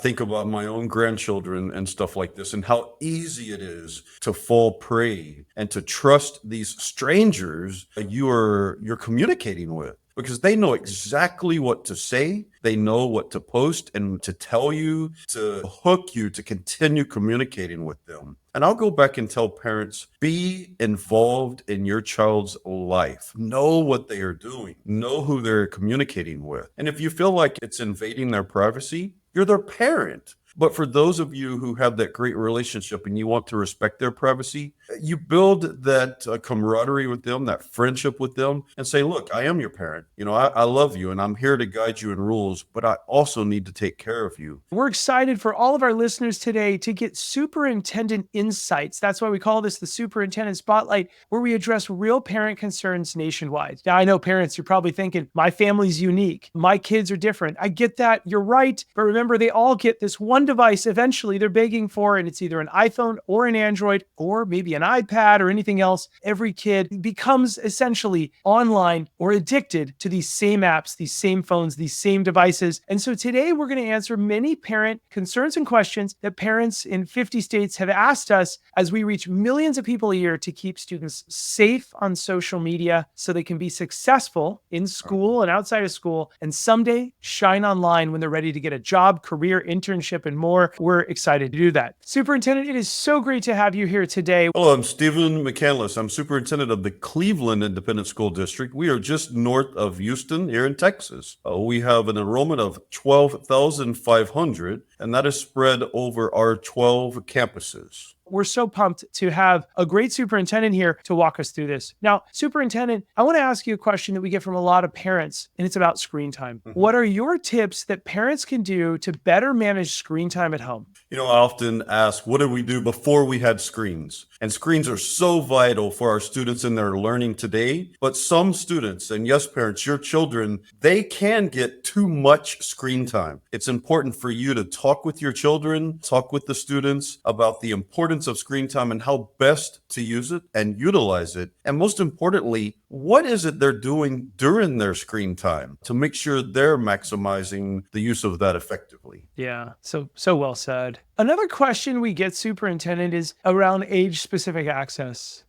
think about my own grandchildren and stuff like this and how easy it is to fall prey and to trust these strangers that you're communicating with because they know exactly what to say. They know what to post and to tell you, to hook you to continue communicating with them. And I'll go back and tell parents, be involved in your child's life. Know what they are doing. Know who they're communicating with. And if you feel like it's invading their privacy, you're their parent. But for those of you who have that great relationship and you want to respect their privacy, you build that camaraderie with them, that friendship with them, and say, look, I am your parent. I love you and I'm here to guide you in rules, but I also need to take care of you. We're excited for all of our listeners today to get superintendent insights. That's why we call this the Superintendent Spotlight, where we address real parent concerns nationwide. Now, I know parents, you're probably thinking, my family's unique. My kids are different. I get that. You're right. But remember, they all get this one device eventually they're begging for, and it's either an iPhone or an Android or maybe an iPad or anything else. Every kid becomes essentially online or addicted to these same apps, these same phones, these same devices. And so today we're going to answer many parent concerns and questions that parents in 50 states have asked us as we reach millions of people a year to keep students safe on social media so they can be successful in school and outside of school and someday shine online when they're ready to get a job, career, internship, and more. We're excited to do that. Superintendent, it is so great to have you here today. Hello, I'm Stephen McCanless. I'm superintendent of the Cleveland Independent School District. We are just north of Houston here in Texas. We have an enrollment of 12,500, and that is spread over our 12 campuses. We're so pumped to have a great superintendent here to walk us through this. Now, superintendent, I want to ask you a question that we get from a lot of parents, and it's about screen time. What are your tips that parents can do to better manage screen time at home? I often ask, what did we do before we had screens? And screens are so vital for our students in their learning today. But some students, and yes, parents, your children, they can get too much screen time. It's important for you to talk with your children, talk with the students about the importance of screen time and how best to use it and utilize it. And most importantly, what is it they're doing during their screen time to make sure they're maximizing the use of that effectively? Yeah, so well said. Another question we get, superintendent, is around age-specific access.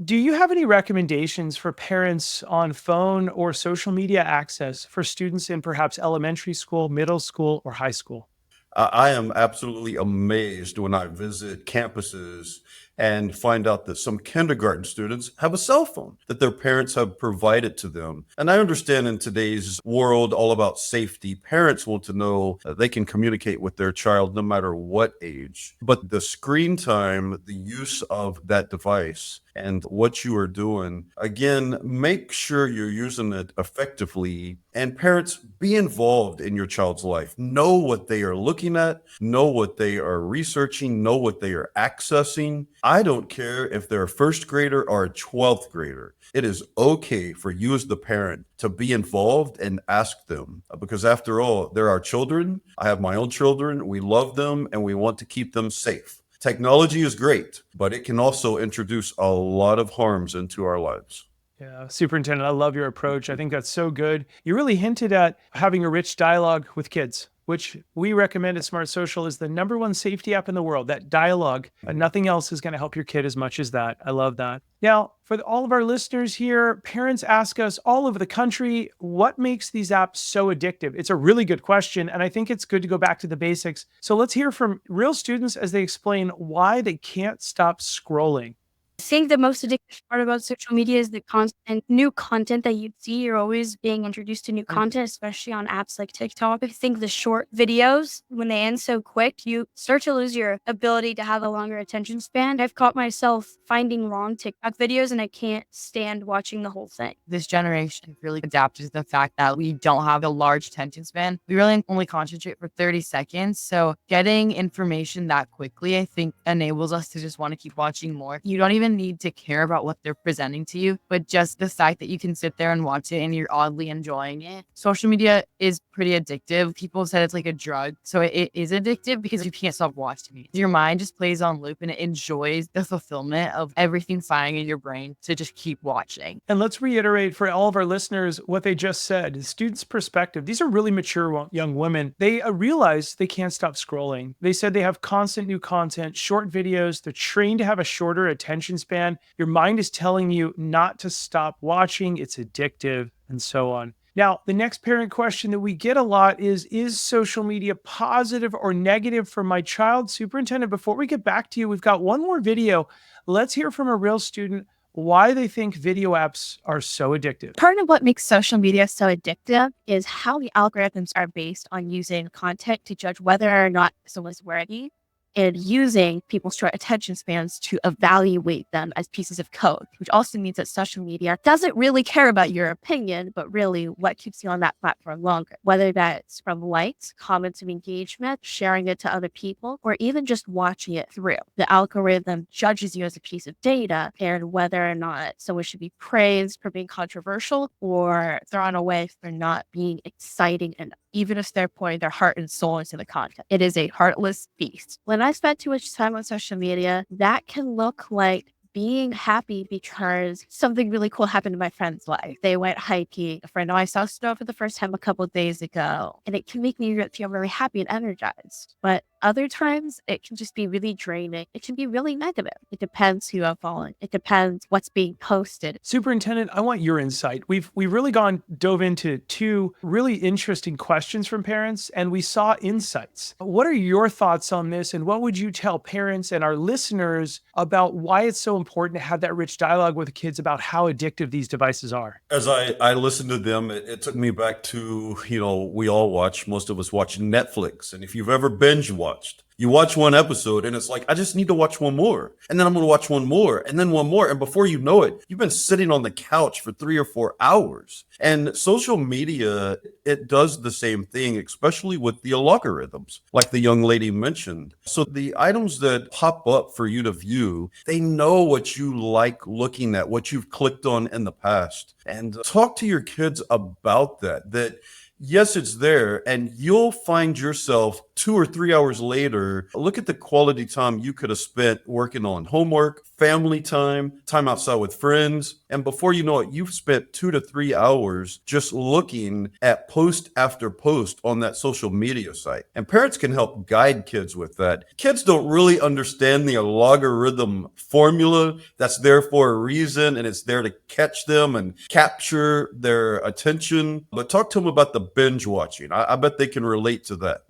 Do you have any recommendations for parents on phone or social media access for students in perhaps elementary school, middle school, or high school? I am absolutely amazed when I visit campuses and find out that some kindergarten students have a cell phone that their parents have provided to them. And I understand in today's world all about safety, parents want to know that they can communicate with their child no matter what age. But the screen time, the use of that device, and what you are doing, again, make sure you're using it effectively. And parents, be involved in your child's life. Know what they are looking at, know what they are researching, know what they are accessing. I don't care if they're a first grader or a 12th grader. It is okay for you as the parent to be involved and ask them, because after all, they're our children. I have my own children. We love them and we want to keep them safe. Technology is great, but it can also introduce a lot of harms into our lives. Yeah, superintendent, I love your approach. I think that's so good. You really hinted at having a rich dialogue with kids, which we recommend at Smart Social is the #1 safety app in the world. That dialogue, nothing else is going to help your kid as much as that. I love that. Now, for all of our listeners here, parents ask us all over the country, what makes these apps so addictive? It's a really good question, and I think it's good to go back to the basics. So let's hear from real students as they explain why they can't stop scrolling. I think the most addictive part about social media is the constant new content that you see. You're always being introduced to new content, especially on apps like TikTok. I think the short videos, when they end so quick, you start to lose your ability to have a longer attention span. I've caught myself finding long TikTok videos and I can't stand watching the whole thing. This generation really adapted to the fact that we don't have a large attention span. We really only concentrate for 30 seconds. So getting information that quickly, I think, enables us to just want to keep watching more. You don't even even need to care about what they're presenting to you, but just the fact that you can sit there and watch it and you're oddly enjoying it. Social media is pretty addictive. People said it's like a drug. So it is addictive because you can't stop watching it. Your mind just plays on loop and it enjoys the fulfillment of everything firing in your brain to just keep watching. And let's reiterate for all of our listeners what they just said. The students' perspective. These are really mature young women. They realize they can't stop scrolling. They said they have constant new content, short videos. They're trained to have a shorter attention span. Your mind is telling you not to stop watching. It's addictive and so on. Now, the next parent question that we get a lot is social media positive or negative for my child? Superintendent, before we get back to you, we've got one more video. Let's hear from a real student why they think video apps are so addictive. Part of what makes social media so addictive is how the algorithms are based on using content to judge whether or not someone's worthy and using people's short attention spans to evaluate them as pieces of code, which also means that social media doesn't really care about your opinion, but really what keeps you on that platform longer, whether that's from likes, comments of engagement, sharing it to other people, or even just watching it through. The algorithm judges you as a piece of data and whether or not someone should be praised for being controversial or thrown away for not being exciting enough, even if they're pouring their heart and soul into the content. It is a heartless beast. When I spend too much time on social media, that can look like being happy because something really cool happened in my friend's life. They went hiking. A friend I saw snow for the first time a couple of days ago, and it can make me feel very happy and energized. But other times, it can just be really draining. It can be really negative. It depends who I'm following. It depends what's being posted. Superintendent, I want your insight. We've really dove into two really interesting questions from parents, and we saw insights. What are your thoughts on this, and what would you tell parents and our listeners about why it's so important to have that rich dialogue with the kids about how addictive these devices are? As I listened to them, it took me back to, most of us watch Netflix. And if you've ever binge watched, you watch one episode and it's like, I just need to watch one more. And then I'm going to watch one more and then one more. And before you know it, you've been sitting on the couch for 3 or 4 hours. And social media, it does the same thing, especially with the algorithms, like the young lady mentioned. So the items that pop up for you to view, they know what you like looking at, what you've clicked on in the past. And talk to your kids about that yes, it's there, and you'll find yourself 2 or 3 hours later. Look at the quality time you could have spent working on homework, family time outside with friends. And before you know it, you've spent 2 to 3 hours just looking at post after post on that social media site. And parents can help guide kids with that. Kids don't really understand the logarithm formula that's there for a reason, and it's there to catch them and capture their attention. But talk to them about the binge watching. I bet they can relate to that.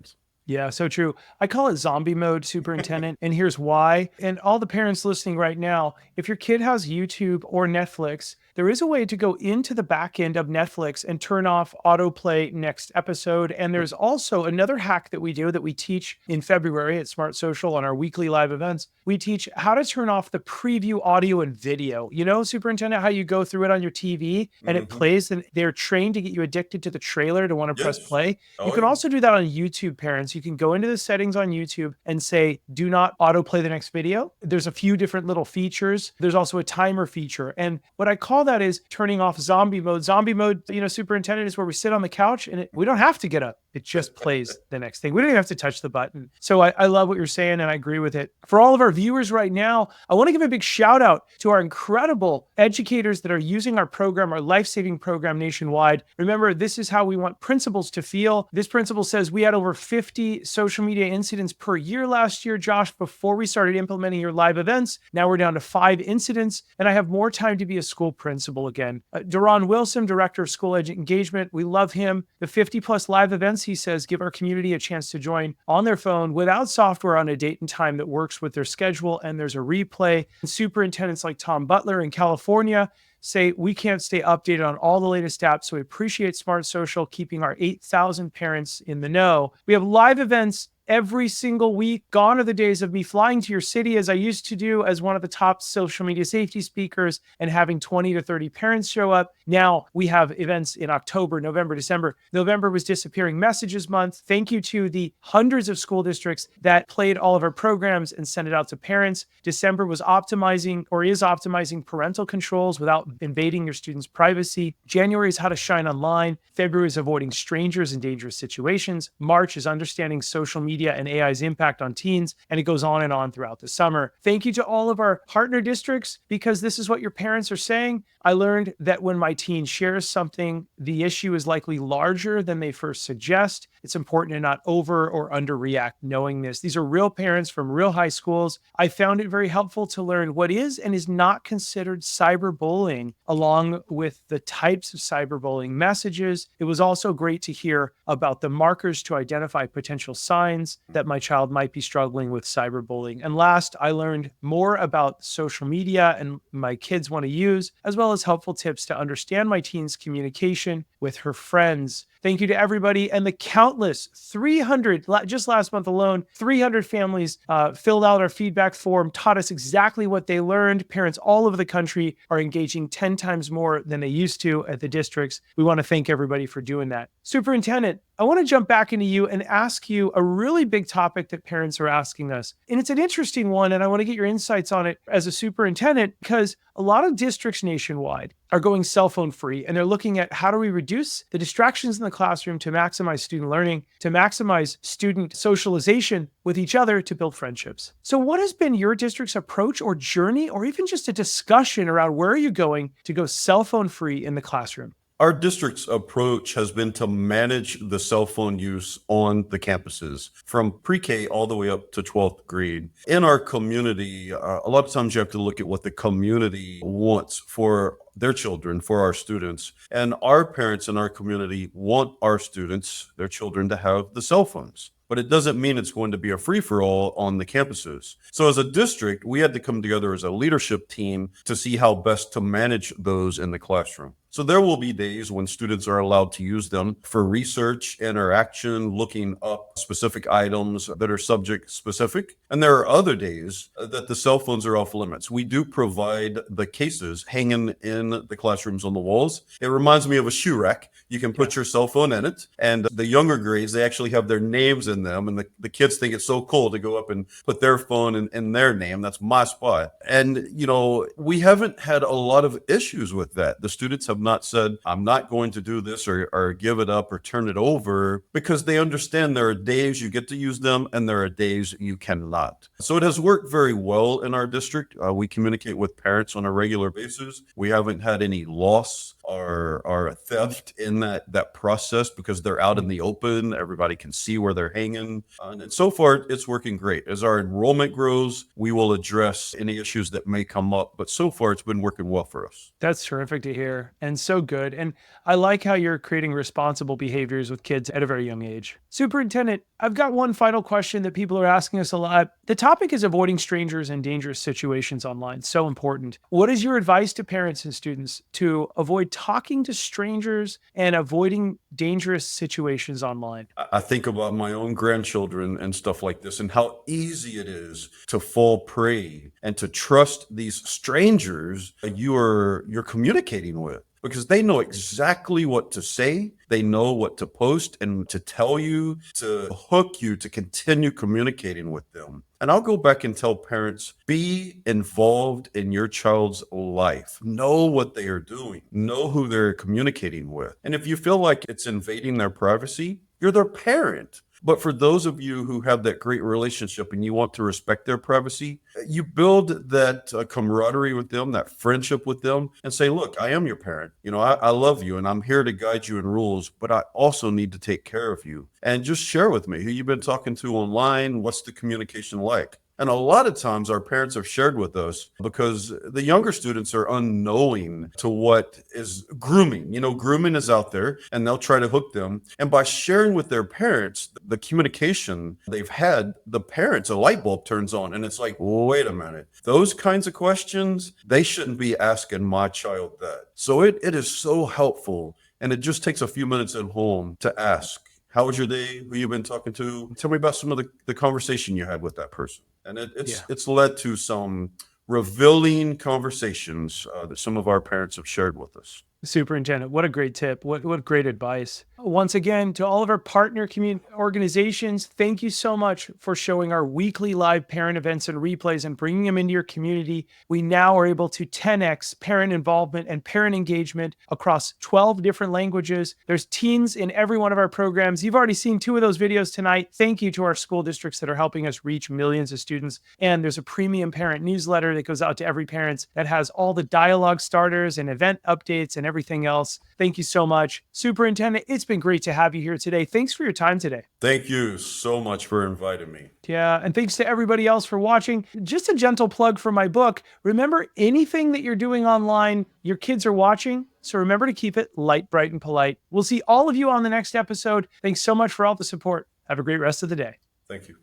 Yeah, so true. I call it zombie mode, Superintendent, and here's why. And all the parents listening right now, if your kid has YouTube or Netflix, there is a way to go into the back end of Netflix and turn off autoplay next episode. And there's also another hack that we do that we teach in February at Smart Social on our weekly live events. We teach how to turn off the preview audio and video. You know, Superintendent, how you go through it on your TV and it plays, and they're trained to get you addicted to the trailer to want to press play. You can also do that on YouTube, parents. You can go into the settings on YouTube and say, do not autoplay the next video. There's a few different little features. There's also a timer feature. And what I call that is turning off zombie mode. Zombie mode, Superintendent, is where we sit on the couch and we don't have to get up. It just plays the next thing. We don't even have to touch the button. So I love what you're saying, and I agree with it. For all of our viewers right now, I want to give a big shout out to our incredible educators that are using our program, our life-saving program nationwide. Remember, this is how we want principals to feel. This principal says we had over 50 social media incidents per year last year, Josh, before we started implementing your live events. Now we're down to 5 incidents, and I have more time to be a school principal again. Duran Wilson, Director of School Engagement, we love him. The 50 plus live events, he says, give our community a chance to join on their phone without software on a date and time that works with their schedule, and there's a replay. And superintendents like Tom Butler in California say we can't stay updated on all the latest apps, so we appreciate Smart Social keeping our 8,000 parents in the know. We have live events every single week. Gone are the days of me flying to your city as I used to do as one of the top social media safety speakers and having 20 to 30 parents show up. Now we have events in October, November, December. November was Disappearing Messages Month. Thank you to the hundreds of school districts that played all of our programs and sent it out to parents. December was optimizing or is optimizing parental controls without invading your students' privacy. January is how to shine online. February is avoiding strangers in dangerous situations. March is understanding social media and AI's impact on teens, and it goes on and on throughout the summer. Thank you to all of our partner districts, because this is what your parents are saying. I learned that when my teen shares something, the issue is likely larger than they first suggest. It's important to not over or underreact knowing this. These are real parents from real high schools. I found it very helpful to learn what is and is not considered cyberbullying, along with the types of cyberbullying messages. It was also great to hear about the markers to identify potential signs that my child might be struggling with cyberbullying. And last, I learned more about social media and my kids want to use, as well as helpful tips to understand my teen's communication with her friends. Thank you to everybody and the countless 300, just last month alone, 300 families filled out our feedback form, taught us exactly what they learned. Parents all over the country are engaging 10 times more than they used to at the districts. We want to thank everybody for doing that. Superintendent, I want to jump back into you and ask you a really big topic that parents are asking us. And it's an interesting one, and I want to get your insights on it as a superintendent, because a lot of districts nationwide are going cell phone free, and they're looking at how do we reduce the distractions in the classroom to maximize student learning, to maximize student socialization with each other, to build friendships. So what has been your district's approach or journey, or even just a discussion around where are you going to go cell phone free in the classroom? Our district's approach has been to manage the cell phone use on the campuses from pre-K all the way up to 12th grade. In our community, a lot of times you have to look at what the community wants for their children, for our students. And our parents in our community want our students, their children, to have the cell phones. But it doesn't mean it's going to be a free-for-all on the campuses. So as a district, we had to come together as a leadership team to see how best to manage those in the classroom. So there will be days when students are allowed to use them for research, interaction, looking up specific items that are subject specific. And there are other days that the cell phones are off limits. We do provide the cases hanging in the classrooms on the walls. It reminds me of a shoe rack. You can put your cell phone in it. And the younger grades, they actually have their names in them. And the kids think it's so cool to go up and put their phone in their name. That's my spot. And, you know, we haven't had a lot of issues with that. The students have not said, I'm not going to do this or give it up or turn it over, because they understand there are days you get to use them and there are days you cannot. So it has worked very well in our district. We communicate with parents on a regular basis. We haven't had any loss or theft in that process because they're out in the open. Everybody can see where they're hanging. And so far, it's working great. As our enrollment grows, we will address any issues that may come up. But so far, it's been working well for us. That's terrific to hear, and so good. And I like how you're creating responsible behaviors with kids at a very young age. Superintendent, I've got one final question that people are asking us a lot. The topic is avoiding strangers and dangerous situations online. So important. What is your advice to parents and students to avoid talking to strangers and avoiding dangerous situations online? I think about my own grandchildren and stuff like this and how easy it is to fall prey and to trust these strangers that you're communicating with, because they know exactly what to say. They know what to post and to tell you, to hook you to continue communicating with them. And I'll go back and tell parents, be involved in your child's life. Know what they are doing. Know who they're communicating with. And if you feel like it's invading their privacy, you're their parent. But for those of you who have that great relationship and you want to respect their privacy, you build that camaraderie with them, that friendship with them, and say, look, I am your parent. You know, I love you and I'm here to guide you in rules, but I also need to take care of you. And just share with me who you've been talking to online. What's the communication like? And a lot of times our parents have shared with us because the younger students are unknowing to what is grooming. You know, grooming is out there and they'll try to hook them. And by sharing with their parents, the communication they've had, the parents, a light bulb turns on and it's like, wait a minute, those kinds of questions, they shouldn't be asking my child that. So it is so helpful. And it just takes a few minutes at home to ask. How was your day? Who you been talking to? Tell me about some of the conversation you had with that person. And it's led to some revealing conversations that some of our parents have shared with us. Superintendent, what a great tip. What great advice. Once again, to all of our partner organizations, thank you so much for showing our weekly live parent events and replays and bringing them into your community. We now are able to 10x parent involvement and parent engagement across 12 different languages. There's teens in every one of our programs. You've already seen 2 of those videos tonight. Thank you to our school districts that are helping us reach millions of students. And there's a premium parent newsletter that goes out to every parent that has all the dialogue starters and event updates and everything else. Thank you so much. Superintendent, it's been great to have you here today. Thanks for your time today. Thank you so much for inviting me. Yeah, and thanks to everybody else for watching. Just a gentle plug for my book. Remember, anything that you're doing online, your kids are watching, so remember to keep it light, bright, and polite. We'll see all of you on the next episode. Thanks so much for all the support. Have a great rest of the day. Thank you.